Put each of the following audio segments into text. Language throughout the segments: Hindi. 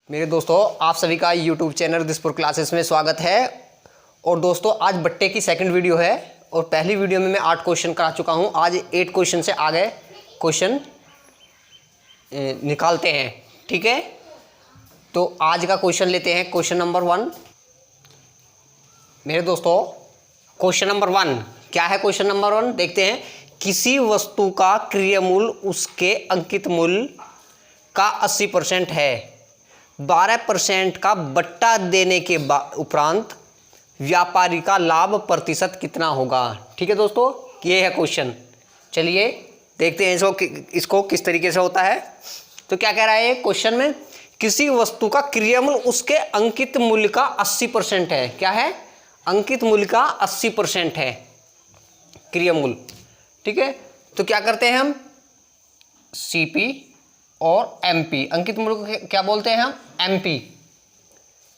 मेरे दोस्तों, आप सभी का YouTube चैनल दिसपुर क्लासेस में स्वागत है। और दोस्तों, आज बट्टे की सेकंड वीडियो है और पहली वीडियो में मैं 8 क्वेश्चन करा चुका हूं। आज 8 क्वेश्चन से आगे क्वेश्चन निकालते हैं। ठीक है, तो आज का क्वेश्चन लेते हैं। क्वेश्चन नंबर 1 मेरे दोस्तों, क्वेश्चन नंबर 1 क्या है? क्वेश्चन नंबर 1 देखते हैं। किसी वस्तु का क्रय मूल्य उसके अंकित मूल्य का 80% है। 12% का बट्टा देने के उपरांत व्यापारी का लाभ प्रतिशत कितना होगा? ठीक है दोस्तों, ये है क्वेश्चन। चलिए देखते हैं इसको किस तरीके से होता है। तो क्या कह रहा है क्वेश्चन में? किसी वस्तु का क्रय मूल्य उसके अंकित मूल्य का 80% है। क्या है? अंकित मूल्य का 80% है क्रय मूल्य। ठीक है, तो क्या करते हैं हम? सीपी और एमपी, अंकित मूल्य को क्या बोलते हैं हम? एमपी।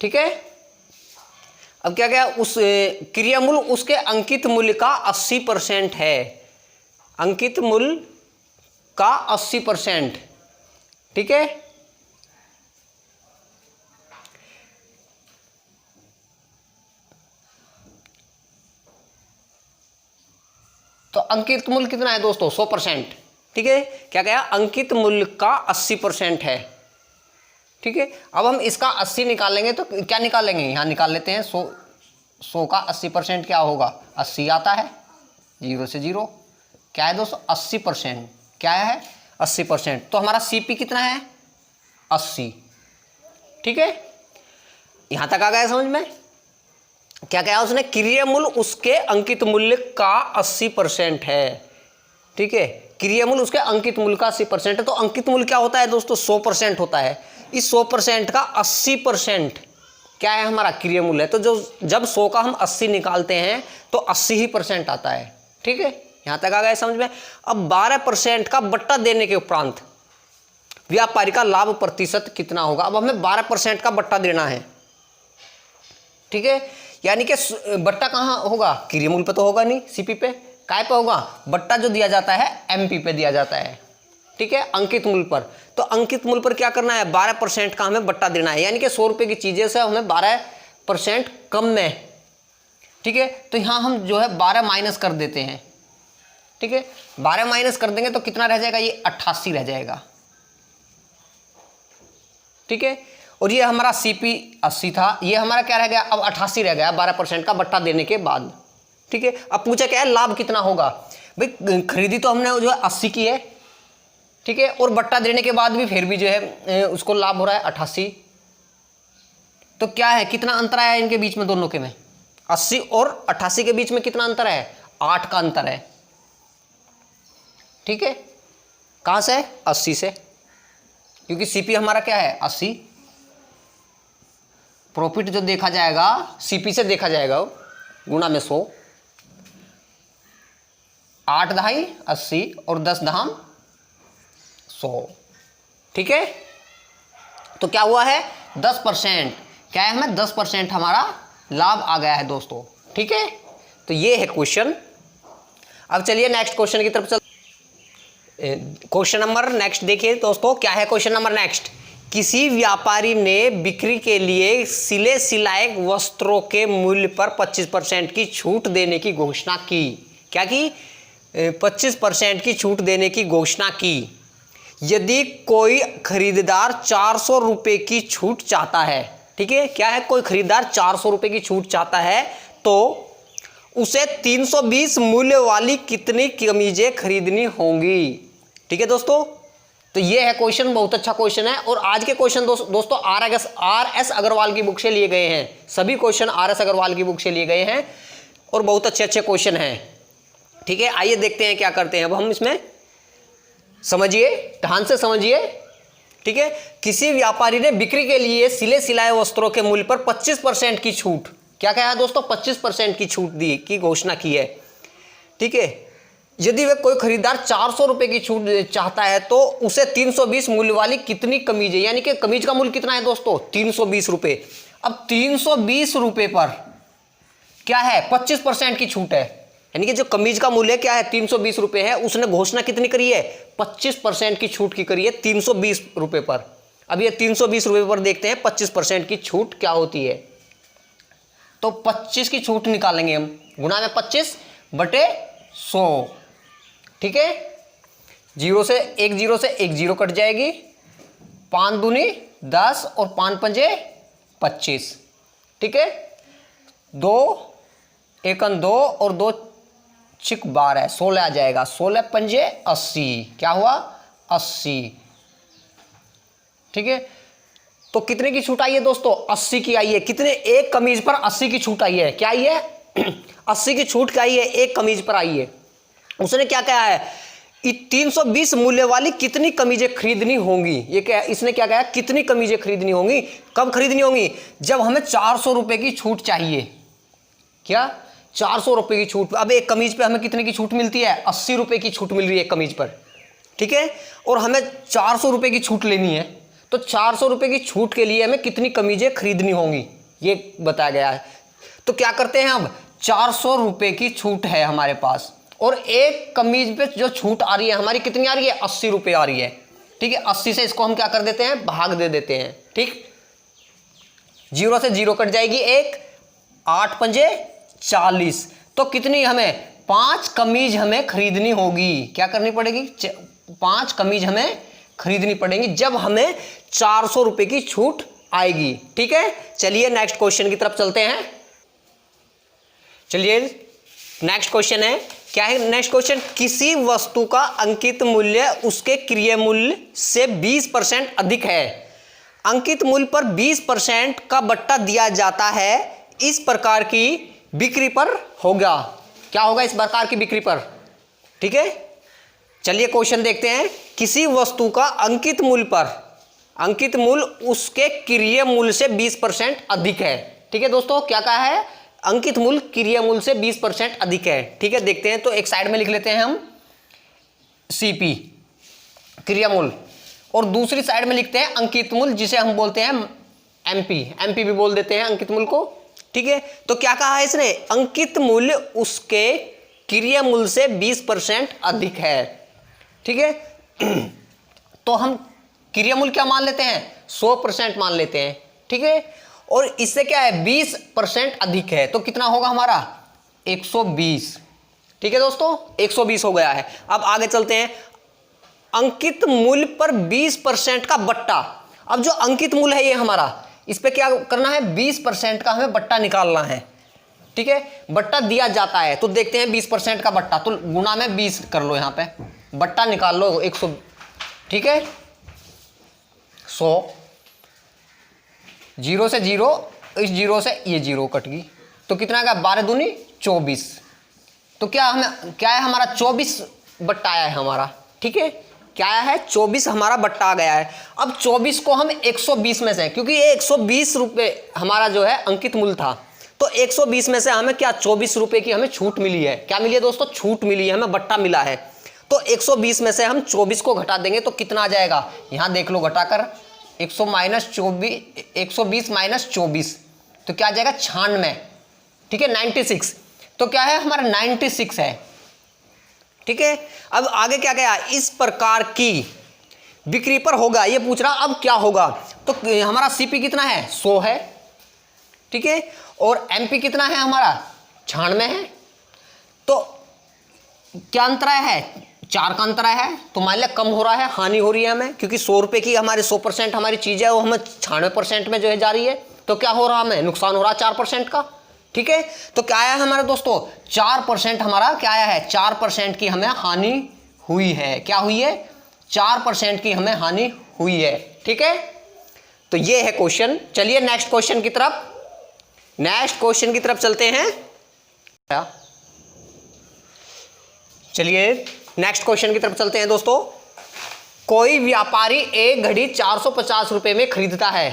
ठीक है, अब क्या क्या उस क्रय मूल्य उसके अंकित मूल्य का 80% है। अंकित मूल्य का 80%। ठीक है, तो अंकित मूल्य कितना है दोस्तों? 100%। ठीक है, क्या कहा? अंकित मूल्य का 80% है। ठीक है, अब हम इसका 80 निकालेंगे तो क्या निकालेंगे? यहाँ निकाल लेते हैं। 100 का 80% क्या होगा? 80 आता है, 0 से 0। क्या है दोस्तों? 80%। क्या है? 80%। तो हमारा सीपी कितना है? 80। ठीक है, यहाँ तक आ गया समझ में? क्या कहा उसने? क्रय मूल्य उसके अंकित मूल्य का 80% है। ठीक है, क्रय मूल्य उसके अंकित मूल्य का 80% है। तो अंकित मूल्य क्या होता है दोस्तों? 100% होता है। इस 100% का 80% क्या है? हमारा क्रय मूल्य है। तो जब 100 का हम 80 निकालते हैं तो 80 ही % आता है। ठीक है, यहां तक आ गया समझ में? अब 12% का बट्टा देने के उपरांत व्यापारी का लाभ प्रतिशत कितना होगा? अब हमें 12% का बट्टा देना है। ठीक है, यानी कि बट्टा कहां होगा? क्रय मूल्य पे तो होगा नहीं, सीपी पे। काय पे होगा? बट्टा जो दिया जाता है एमपी पे दिया जाता है। ठीक है, अंकित मूल्य पर। तो अंकित मूल्य पर क्या करना है? 12% का हमें बट्टा देना है, यानी कि 100 रुपए की चीजें से हमें 12% कम में। ठीक है, तो यहां हम जो है 12 माइनस कर देते हैं। ठीक है, 12 माइनस कर देंगे तो कितना रह जाएगा? ये 88 रह जाएगा। ठीक है, और ये हमारा सीपी 80 था, ये हमारा क्या रह गया? अब 88 रह गया 12% का बट्टा देने के बाद। ठीक है, अब पूछा क्या है? लाभ कितना होगा? भाई खरीदी तो हमने जो है 80 की है। ठीक है, और बट्टा देने के बाद भी फिर भी जो है उसको लाभ हो रहा है 88। तो क्या है? कितना अंतर आया इनके बीच में दोनों के में? 80 और 88 के बीच में कितना अंतर है? 8 का अंतर है। ठीक है, कहां से? 80 से, क्योंकि सीपी हमारा क्या है? 80। प्रॉफिट जो देखा जाएगा सीपी से देखा जाएगा गुणा में 100। 8 दहाई 80 और 10 दहाम 100। ठीक है, तो क्या हुआ है? 10%। क्या है? हमें 10% हमारा लाभ आ गया है दोस्तों। ठीक है, तो ये है क्वेश्चन। अब चलिए नेक्स्ट क्वेश्चन की तरफ चल। क्वेश्चन नंबर नेक्स्ट देखिए दोस्तों, क्या है क्वेश्चन नंबर नेक्स्ट? किसी व्यापारी ने बिक्री के लिए सिले सिलाए वस्त्रों के मूल्य पर 25% की छूट देने की घोषणा की। क्या की? 25% की छूट देने की घोषणा की। यदि कोई खरीदार 400 रुपए की छूट चाहता है। ठीक है, क्या है? कोई खरीदार 400 रुपए की छूट चाहता है तो उसे 320 मूल्य वाली कितनी कमीजें खरीदनी होंगी? ठीक है दोस्तों, तो ये है क्वेश्चन। बहुत अच्छा क्वेश्चन है। और आज के क्वेश्चन दोस्तों RS अग्रवाल की बुक से लिए गए हैं। सभी क्वेश्चन RS अग्रवाल की बुक से लिए गए हैं और बहुत अच्छे अच्छे क्वेश्चन हैं। ठीक है, आइए देखते हैं क्या करते हैं अब हम इसमें। समझिए, ध्यान से समझिए। ठीक है, किसी व्यापारी ने बिक्री के लिए सिले सिलाए वस्त्रों के मूल्य पर 25% की छूट, क्या कहा है दोस्तों? 25% की छूट दी की घोषणा की है। ठीक है, यदि वह कोई खरीदार 400 रुपए की छूट चाहता है तो उसे 320 मूल्य वाली कितनी कमीज है? यानी कि कमीज का मूल्य कितना है दोस्तों? 320 रुपए। अब 320 रुपए पर क्या है? 25% की छूट है। यानी कि जो कमीज का मूल्य क्या है 320 रुपए है, उसने घोषणा कितनी करी है 25% की छूट की करी है 320 रुपए पर। अब ये 320 रुपये पर देखते हैं 25% की छूट क्या होती है। तो 25 की छूट निकालेंगे हम, गुणा में 25 बटे 100, ठीक है। जीरो से एक जीरो कट जाएगी, 5 दूनी 10 और 5 पंजे 25, ठीक है। 2 एकन 2 और 2 छिक 12, 16 आ जाएगा, 16 पंजे 80, क्या हुआ 80, ठीक है। तो कितने की छूट आई है दोस्तों, 80 की आई है। कितने, एक कमीज पर 80 की छूट आई है, क्या आई है 80 की छूट क्या आई है, एक कमीज पर आई है। उसने क्या कहा है, 320 मूल्य वाली कितनी कमीजें खरीदनी होंगी, ये क्या, इसने क्या कहा, कितनी कमीजें खरीदनी होंगी, कब खरीदनी होंगी, जब हमें 400 रुपए की छूट चाहिए। क्या 400 रुपए की छूट। अब एक कमीज पे हमें कितने की छूट मिलती है, 80 रुपए की छूट मिल रही है एक कमीज पर, ठीक है। और हमें 400 रुपए की छूट लेनी है, तो 400 रुपए की छूट के लिए हमें कितनी कमीजें खरीदनी होंगी, ये बताया गया है। तो क्या करते हैं, अब 400 रुपए की छूट है हमारे पास, और एक कमीज पे जो छूट आ रही है हमारी कितनी आ रही है, 80 रुपए आ रही है, ठीक है। 80 से इसको हम क्या कर देते हैं, भाग दे देते हैं, ठीक। 0 से 0 कट जाएगी, 1 8 पंजे 40, तो कितनी हमें 5 कमीज हमें खरीदनी होगी, क्या करनी पड़ेगी, 5 कमीज हमें खरीदनी पड़ेगी जब हमें 400 रुपए की छूट आएगी, ठीक है। चलिए नेक्स्ट क्वेश्चन की तरफ चलते हैं। चलिए नेक्स्ट क्वेश्चन है, क्या है नेक्स्ट क्वेश्चन, किसी वस्तु का अंकित मूल्य उसके क्रय मूल्य से 20% अधिक है, अंकित मूल्य पर 20% का बट्टा दिया जाता है, इस प्रकार की बिक्री पर होगा, क्या होगा इस प्रकार की बिक्री पर, ठीक है। चलिए क्वेश्चन देखते हैं, किसी वस्तु का अंकित मूल्य पर, अंकित मूल्य उसके क्रय मूल्य से 20% अधिक है, ठीक है दोस्तों। क्या कहा है, अंकित मूल्य क्रय मूल्य से 20% अधिक है, ठीक है। देखते हैं, तो एक साइड में लिख लेते हैं हम सीपी क्रय मूल्य, और दूसरी साइड में लिखते हैं अंकित मूल्य, जिसे हम बोलते हैं एमपी भी बोल देते हैं अंकित मूल्य को, ठीक है। तो क्या कहा है इसने, अंकित मूल्य उसके क्रय मूल्य से 20% अधिक है, ठीक है। तो हम क्रय मूल्य क्या मान लेते हैं, 100% मान लेते हैं, ठीक है। और इससे क्या है, 20% अधिक है, तो कितना होगा हमारा 120, ठीक है दोस्तों, 120 हो गया है। अब आगे चलते हैं, अंकित मूल्य पर 20% का बट्टा। अब जो अंकित मूल्य है ये हमारा, इस पे क्या करना है, 20% का हमें बट्टा निकालना है, ठीक है। बट्टा दिया जाता है, तो देखते हैं 20% का बट्टा, तो गुणा में 20 कर लो, यहां पे बट्टा निकाल लो 100, ठीक है। 100, 0 से 0, इस 0 से ये 0 कट गई, तो कितना का 12 दूनी 24, तो क्या हमें क्या है हमारा 24 बट्टा आया है हमारा, ठीक है। क्या आया है, 24 हमारा बट्टा आ गया है। अब 24 को हम 120 में से, क्योंकि ये 120 रुपये हमारा जो है अंकित मूल्य था, तो 120 में से हमें क्या 24 रुपये की हमें छूट मिली है, क्या मिली है दोस्तों, छूट मिली है, हमें बट्टा मिला है। तो 120 में से हम 24 को घटा देंगे तो कितना आ जाएगा, यहां देख लो घटाकर, 120 माइनस 24, तो क्या आ जाएगा 96, ठीक है, 96, तो क्या है हमारा 96 है, ठीक है। अब आगे क्या कहा, इस प्रकार की बिक्री पर होगा, ये पूछ रहा अब क्या होगा, तो हमारा सीपी कितना है 100 है, ठीक है, और एमपी कितना है हमारा 96 है, तो क्या अंतराय है, 4 का अंतराय है, तो मान लिया कम हो रहा है, हानि हो रही है हमें, क्योंकि 100 रुपए की हमारे 100% हमारी चीज है, वो हमें 96% में जो है जा रही है, तो क्या हो रहा है, हमें नुकसान हो रहा है 4% का, ठीक है। तो क्या आया है हमारे दोस्तों, 4% हमारा क्या आया है, 4% की हमें हानि हुई है, क्या हुई है, 4% की हमें हानि हुई है, ठीक है। तो ये है क्वेश्चन। चलिए नेक्स्ट क्वेश्चन की तरफ चलते हैं। चलिए नेक्स्ट क्वेश्चन की तरफ चलते हैं दोस्तों। कोई व्यापारी एक घड़ी 450 रुपए में खरीदता है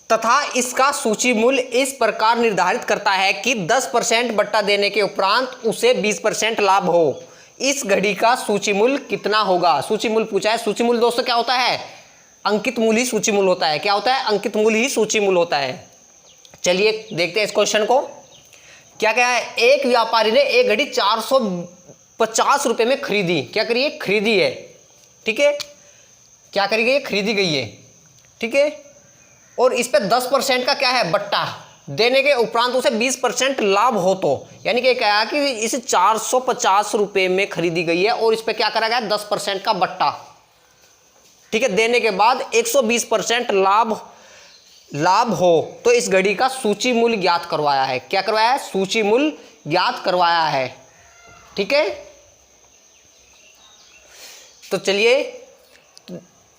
तथा इसका सूची मूल्य इस प्रकार निर्धारित करता है कि 10% बट्टा देने के उपरांत उसे 20% लाभ हो। इस घड़ी का सूची मूल्य कितना होगा, सूची मूल्य पूछा है। सूची मूल्य दोस्तों क्या होता है, अंकित मूल्य ही सूची मूल्य होता है। क्या होता है, अंकित मूल्य ही सूची मूल्य होता है। चलिए देखते हैं इस क्वेश्चन को। क्या क्या है, एक व्यापारी ने एक घड़ी 450 रुपए में खरीदी। क्या करिए, खरीदी है, ठीक है, क्या करी गई, खरीदी गई है। ठीक है। और इस पे 10% का क्या है, बट्टा देने के उपरांत उसे 20% लाभ हो तो, यानी कि क्या है कि इसे 450 रुपये में खरीदी गई है और इस पे क्या करा गया, 10% का बट्टा, ठीक है, देने के बाद 120% लाभ हो तो इस घड़ी का सूची मूल्य ज्ञात करवाया है। क्या करवाया है, सूची मूल्य ज्ञात करवाया है, ठीक है। तो चलिए,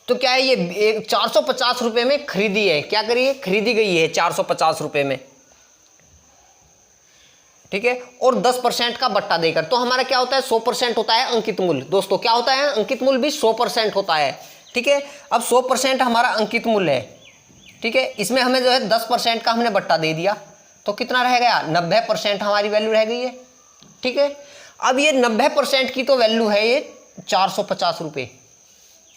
तो क्या है, ये 450 रुपये में खरीदी है, क्या करिए, खरीदी गई है 450 रुपये में, ठीक है, और 10% का बट्टा देकर। तो हमारा क्या होता है, 100% होता है अंकित मूल्य। दोस्तों क्या होता है, अंकित मूल्य भी 100% होता है, ठीक है। अब 100% हमारा अंकित मूल्य है, ठीक है, इसमें हमें जो है 10% का हमने बट्टा दे दिया, तो कितना रह गया, 90% हमारी वैल्यू रह गई है, ठीक है। अब ये 90% की तो वैल्यू है ये 450 रुपये,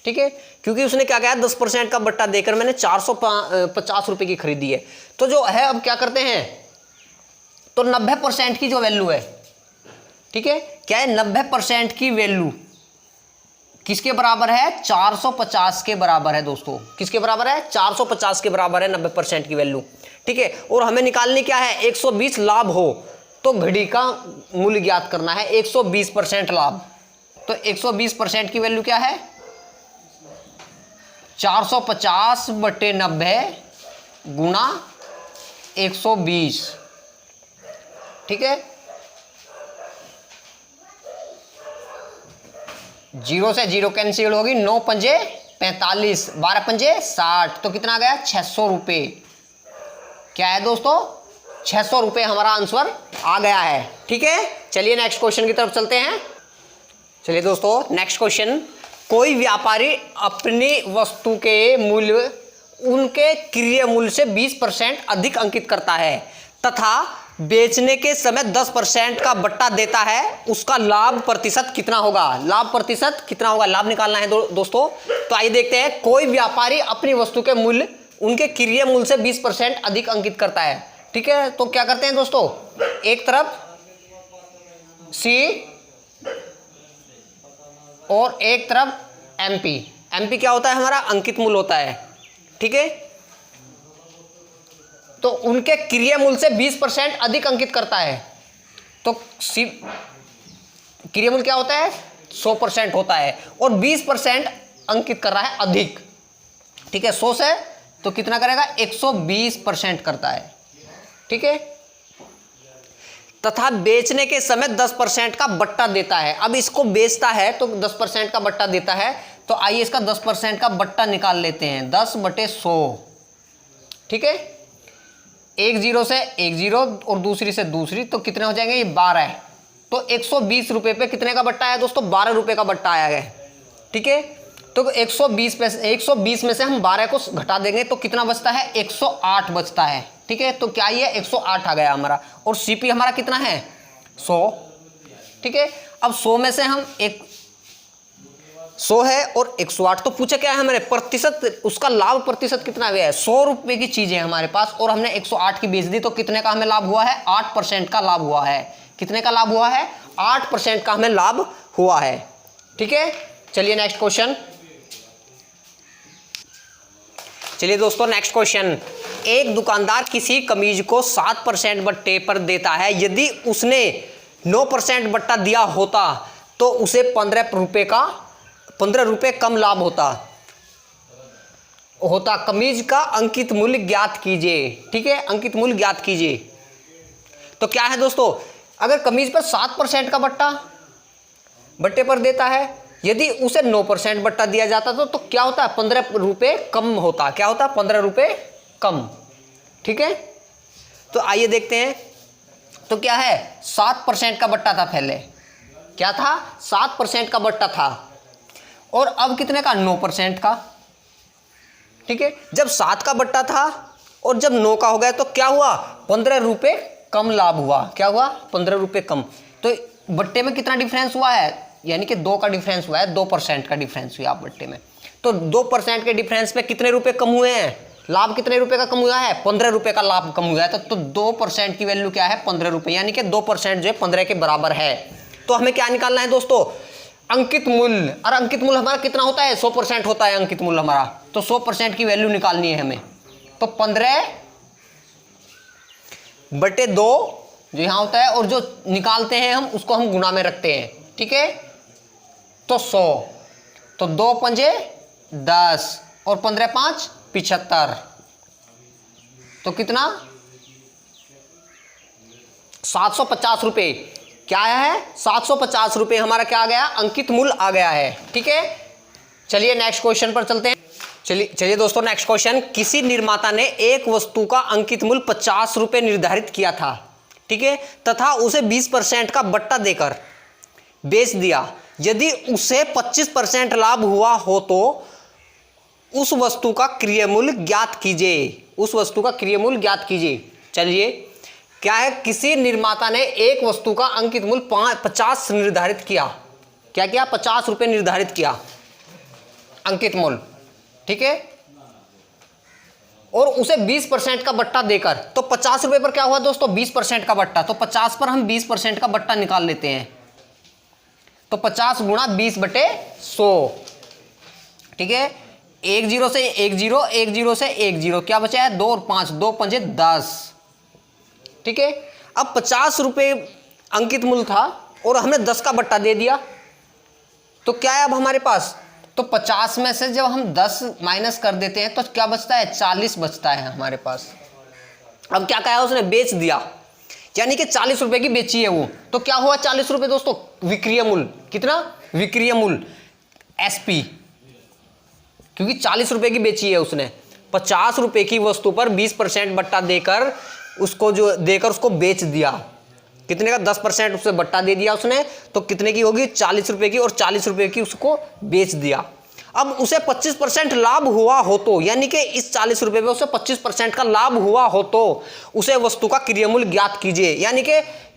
ठीक है, क्योंकि उसने क्या कहा, 10% का बट्टा देकर मैंने 450 रुपये की खरीदी है। तो जो है, अब क्या करते हैं, तो 90% की जो वैल्यू है, ठीक है, क्या है, 90% की वैल्यू किसके बराबर है, 450 के बराबर है दोस्तों। किसके बराबर है, 450 के बराबर है 90% की वैल्यू, ठीक है। और हमें निकालनी क्या है, 120 लाभ हो तो घड़ी का मूल्य ज्ञात करना है, 120% लाभ। तो 120% की वैल्यू क्या है, 450 बटे 90 गुना 120, ठीक है। 0 से 0 कैंसिल होगी, 9 पंजे 45, 12 पंजे 60, तो कितना आ गया, 600 रुपये। क्या है दोस्तों, 600 रुपये हमारा आंसर आ गया है, ठीक है। चलिए नेक्स्ट क्वेश्चन की तरफ चलते हैं। चलिए दोस्तों, नेक्स्ट क्वेश्चन, कोई व्यापारी अपनी वस्तु के मूल्य उनके क्रय मूल्य से 20% अधिक अंकित करता है तथा बेचने के समय 10% का बट्टा देता है, उसका लाभ प्रतिशत कितना होगा, लाभ प्रतिशत कितना होगा, लाभ निकालना है दोस्तों। तो आइए देखते हैं, कोई व्यापारी अपनी वस्तु के मूल्य उनके क्रय मूल्य से 20% अधिक अंकित करता है, ठीक है। तो क्या करते हैं दोस्तों, एक तरफ सी और एक तरफ एमपी। एमपी क्या होता है, हमारा अंकित मूल्य होता है, ठीक है। तो उनके क्रय मूल्य से 20% अधिक अंकित करता है, तो सी क्रय मूल्य क्या होता है, 100% होता है, और 20% अंकित कर रहा है अधिक, ठीक है। 100 से तो कितना करेगा, 120% करता है, ठीक है। तथा बेचने के समय 10% का बट्टा देता है। अब इसको बेचता है तो 10% का बट्टा देता है, तो आइए इसका 10% का बट्टा निकाल लेते हैं, 10 बटे 100, ठीक है। एक जीरो से एक जीरो और दूसरी से दूसरी, तो कितने हो जाएंगे, ये 12 है। तो 120 रुपये पे कितने का बट्टा आया दोस्तों, 12 रुपये का बट्टा आया है, ठीक है। तो 120 में से हम 12 को घटा देंगे तो कितना बचता है, 108 बचता है, ठीक है। तो क्या ये 108 आ गया हमारा, और सीपी हमारा कितना है, 100, ठीक है। अब 100 में से हम 100 है और 108, तो पूछा क्या है हमारे, प्रतिशत, उसका लाभ प्रतिशत कितना गया है, 100 रुपये की चीज़ है हमारे पास और हमने 108 की बेच दी, तो कितने का हमें लाभ हुआ है, 8% का लाभ हुआ है। कितने का लाभ हुआ है, 8% का हमें लाभ हुआ है, ठीक है। चलिए नेक्स्ट क्वेश्चन। चलिए दोस्तों, नेक्स्ट क्वेश्चन, एक दुकानदार किसी कमीज को 7% बट्टे पर देता है, यदि उसने 9% बट्टा दिया होता तो उसे 15 रुपये कम लाभ होता। कमीज का अंकित मूल्य ज्ञात कीजिए, ठीक है, अंकित मूल्य ज्ञात कीजिए। तो क्या है दोस्तों, अगर कमीज पर 7% का बट्टे पर देता है, यदि उसे 9% बट्टा दिया जाता तो क्या होता है, 15 रुपये कम होता। क्या होता है, 15 रुपये कम, ठीक है। तो आइए देखते हैं, तो क्या है, 7% का बट्टा था पहले, क्या था, 7% का बट्टा था, और अब कितने का, 9% का, ठीक है। जब 7 का बट्टा था और जब 9 का हो गया तो क्या हुआ, 15 रुपये कम लाभ हुआ। क्या हुआ, 15 रुपये कम। तो बट्टे में कितना डिफरेंस हुआ है, यानी कि 2 का डिफरेंस हुआ है, 2% का डिफरेंस हुआ बट्टे में। तो 2% के डिफरेंस पे कितने रुपए कम हुए हैं, लाभ कितने रुपए का कम हुआ है, 15 रुपये का लाभ कम हुआ है। तो 2% की वैल्यू क्या है, 15 रुपये, यानी कि 2% जो है 15 के बराबर है। तो हमें क्या निकालना है दोस्तों, अंकित मूल्य, और अंकित मूल्य हमारा कितना होता है, 100% होता है अंकित मूल्य हमारा। तो 100% की वैल्यू निकालनी है हमें। तो 15/2 जो यहाँ होता है, और जो निकालते हैं हम उसको हम गुना में रखते हैं, ठीक है। तो 100, तो 2 पंजे 10 और 15 5 75, तो कितना 750 रुपये। क्या आया है, 750 रुपये हमारा क्या आ गया, अंकित मूल्य आ गया है, ठीक है। चलिए नेक्स्ट क्वेश्चन पर चलते हैं। चलिए दोस्तों, नेक्स्ट क्वेश्चन, किसी निर्माता ने एक वस्तु का अंकित मूल्य 50 रुपये निर्धारित किया था, ठीक है, तथा उसे 20% का बट्टा देकर बेच दिया। यदि उसे 25% लाभ हुआ हो तो उस वस्तु का क्रय मूल्य ज्ञात कीजिए। उस वस्तु का क्रय मूल्य ज्ञात कीजिए। चलिए, क्या है, किसी निर्माता ने एक वस्तु का अंकित मूल्य 50 निर्धारित किया। क्या किया, 50 रुपये निर्धारित किया अंकित मूल्य, ठीक है, और उसे 20% का बट्टा देकर। तो 50 रुपये पर क्या हुआ दोस्तों, 20% का बट्टा। तो 50 पर हम 20% का बट्टा निकाल लेते हैं। तो 50 गुणा 20/100, ठीक है। 1 0 से 1 0, 1 0 से 1 0, क्या बचा है, 2 और 5, 2 पंजे 10, ठीक है। अब 50 रुपये अंकित मूल्य था और हमने 10 का बट्टा दे दिया, तो क्या है अब हमारे पास, तो 50 में से जब हम 10 माइनस कर देते हैं तो क्या बचता है, 40 बचता है हमारे पास। अब क्या कहा, उसने बेच दिया, यानी कि 40 रुपए की बेची है वो। तो क्या हुआ 40 रुपए दोस्तों, विक्रय मूल्य। कितना, विक्रय मूल्य, एसपी, क्योंकि 40 रुपए की बेची है उसने। 50 रुपए की वस्तु पर 20% बट्टा देकर उसको बेच दिया। कितने का, 10% उससे बट्टा दे दिया उसने, तो कितने की होगी, 40 रुपए की, और 40 रुपए की उसको बेच दिया। अब उसे 25% लाभ हुआ हो तो, यानी कि इस 40 रुपए पे उसे 25% का लाभ हुआ हो तो उसे वस्तु का क्रय मूल्य ज्ञात कीजिए। यानी कि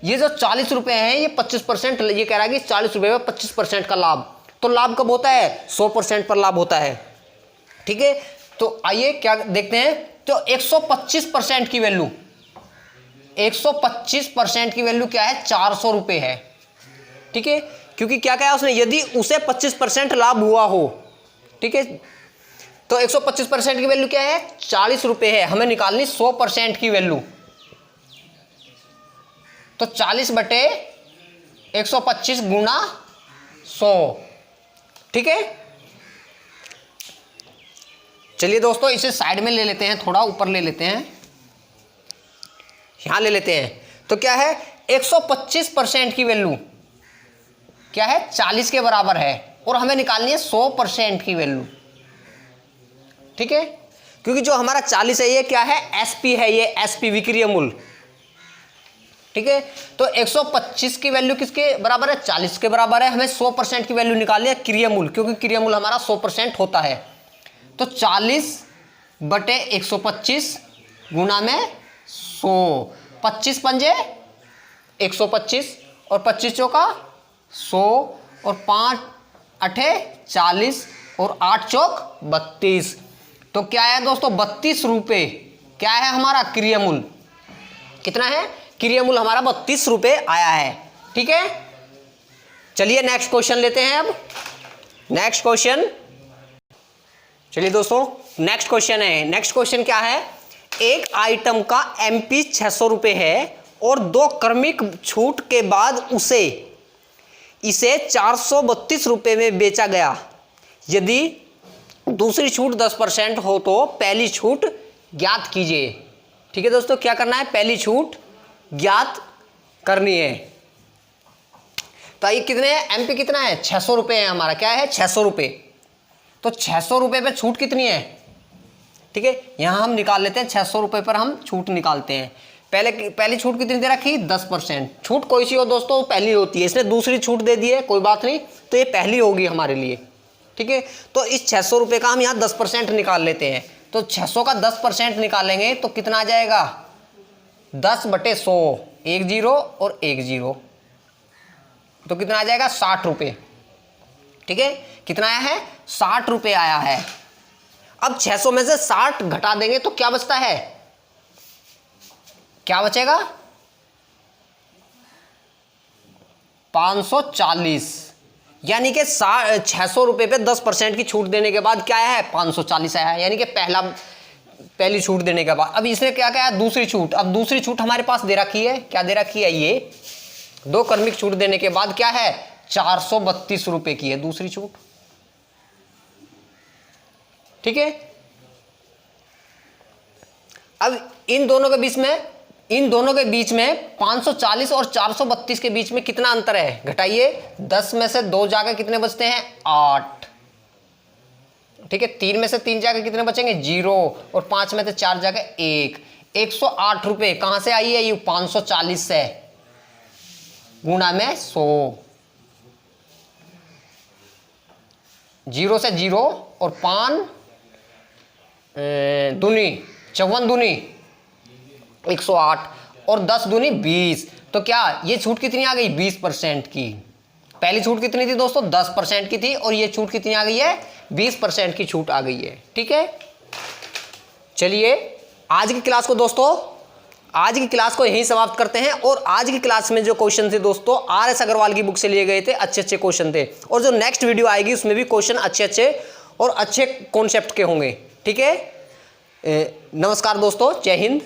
ये जो 40 रुपए हैं, ये 25%, ये कह रहा है कि 40 रुपए में 25% का लाभ। तो लाभ कब होता है, 100% पर लाभ होता है, ठीक है। तो आइए क्या देखते हैं, तो 125% की वैल्यू, 125% की वैल्यू क्या है, 400 रुपए है, ठीक है। क्योंकि क्या कहा उसने, यदि उसे 25% लाभ हुआ हो, ठीक है। तो 125% की वैल्यू क्या है, 40 रुपए है। हमें निकालनी 100% की वैल्यू। तो 40/125 गुणा 100, ठीक है। चलिए दोस्तों, इसे साइड में ले लेते हैं, थोड़ा ऊपर ले लेते हैं, यहां ले लेते हैं। तो क्या है, 125% की वैल्यू क्या है, 40 के बराबर है, और हमें निकालनी है 100% की वैल्यू, ठीक है। क्योंकि जो हमारा 40 है ये क्या है, एसपी है, ये एसपी विक्रय मूल्य, ठीक है। तो 125 की वैल्यू किसके बराबर है, 40 के बराबर है। हमें 100% की वैल्यू निकालनी है क्रय मूल्य, क्योंकि क्रय मूल्य हमारा 100% होता है। तो 40/125 गुणा में 100, 25 पंजे 125, और 25 चौका 100, और 5 अठे 40, और 8 चौक 32। तो क्या है दोस्तों, 32 रुपये क्या है हमारा क्रय मूल्य। कितना है क्रय मूल्य हमारा, 32 रुपये आया है, ठीक है। चलिए नेक्स्ट क्वेश्चन लेते हैं अब। नेक्स्ट क्वेश्चन, चलिए दोस्तों नेक्स्ट क्वेश्चन है। नेक्स्ट क्वेश्चन क्या है, एक आइटम का एमपी 600 रुपये है और 2 क्रमिक छूट के बाद इसे 432 रुपये में बेचा गया। यदि दूसरी छूट 10% हो तो पहली छूट ज्ञात कीजिए, ठीक है दोस्तों। क्या करना है, पहली छूट ज्ञात करनी है। तो ये कितने हैं, एमपी कितना है, 600 रुपये है हमारा, क्या है 600 रुपये। तो 600 रुपये पे छूट कितनी है, ठीक है। यहां हम निकाल लेते हैं, 600 रुपये पर हम छूट निकालते हैं। पहली छूट कितनी दे रखी, 10%। छूट कोई सी हो दोस्तों, पहली होती है। इसने दूसरी छूट दे दी है, कोई बात नहीं, तो ये पहली होगी हमारे लिए, ठीक है। तो इस 600 रुपये का हम यहाँ 10% निकाल लेते हैं। तो 600 का 10% निकालेंगे तो कितना आ जाएगा, 10/100, 1 0 और 1 0, तो कितना आ जाएगा, 60 रुपये, ठीक है। कितना आया है, 60 रुपये आया है। अब 600 में से 60 घटा देंगे तो क्या बचता है, क्या बचेगा, 540। यानी कि 600 रुपये पे 10% की छूट देने के बाद क्या आया है, 540 आया है, यानी कि पहली छूट देने के बाद। अब इसने क्या कहा, दूसरी छूट। अब दूसरी छूट हमारे पास दे रखी है, क्या दे रखी है, ये 2 क्रमिक छूट देने के बाद क्या है, 432 रुपये की है दूसरी छूट। ठीक है। अब इन दोनों के बीच में 540 और 432 के बीच में कितना अंतर है, घटाइए। 10 में से 2 जाकर कितने बचते हैं, 8। ठीक है। 3 में से 3 जाकर कितने बचेंगे, 0। और 5 में से 4 जाकर 1। 108 रुपये कहां से आई है, ये 540 से गुणा में 100। 0 से 0 और 5 दूनी 54 दूनी 108 और 10 दूनी 20। तो क्या ये छूट कितनी आ गई, 20% की। पहली छूट कितनी थी दोस्तों, 10% की थी, और ये छूट कितनी आ गई है, 20% की छूट आ गई है। ठीक है। चलिए आज की क्लास को दोस्तों, आज की क्लास को यहीं समाप्त करते हैं। और आज की क्लास में जो क्वेश्चन थे दोस्तों, RS अग्रवाल की बुक से लिए गए थे, अच्छे अच्छे क्वेश्चन थे। और जो नेक्स्ट वीडियो आएगी उसमें भी क्वेश्चन अच्छे अच्छे और अच्छे कॉन्सेप्ट के होंगे। ठीक है। नमस्कार दोस्तों, जय हिंद।